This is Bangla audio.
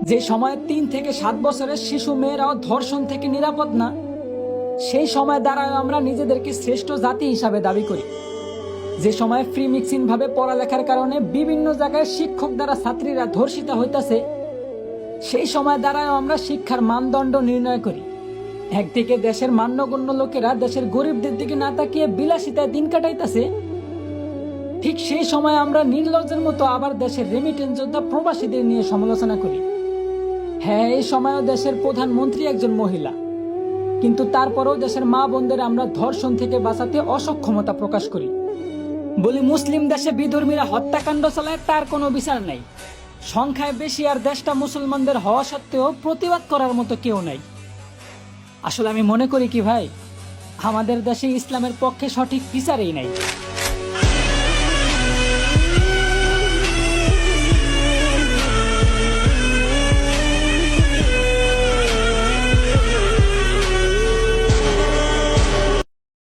যে সময়ে ৩ থেকে ৭ বছরের শিশু মেয়েরাও ধর্ষণ থেকে নিরাপদ না, সেই সময় দ্বারাও আমরা নিজেদেরকে শ্রেষ্ঠ জাতি হিসাবে দাবি করি। যে সময়ে ফ্রি মিক্সিং ভাবে পড়ালেখার কারণে বিভিন্ন জায়গায় শিক্ষক দ্বারা ছাত্রীরা ধর্ষিত হইতাছে, সেই সময় দ্বারাও আমরা শিক্ষার মানদণ্ড নির্ণয় করি। একদিকে দেশের মান্যগণ্য লোকেরা দেশের গরিবদের দিকে না তাকিয়ে বিলাসিতায় দিন কাটাইতেছে, ঠিক সেই সময় আমরা নির্লজ্জের মতো আবার দেশের রেমিটেন্স যোদ্ধা প্রবাসীদের নিয়ে সমালোচনা করি। হ্যাঁ, এই সময়ও দেশের প্রধানমন্ত্রী একজন মহিলা, কিন্তু তারপরেও দেশের মা বোনদের আমরা ধর্ষণ থেকে বাঁচাতে অসক্ষমতা প্রকাশ করি। বলি মুসলিম দেশে বিধর্মীরা হত্যাকাণ্ড চালায়, তার কোনো বিচার নাই। সংখ্যায় বেশি আর দেশটা মুসলমানদের হওয়া সত্ত্বেও প্রতিবাদ করার মতো কেউ নাই। আসলে আমি মনে করি কি ভাই, আমাদের দেশে ইসলামের পক্ষে সঠিক বিচারই নাই।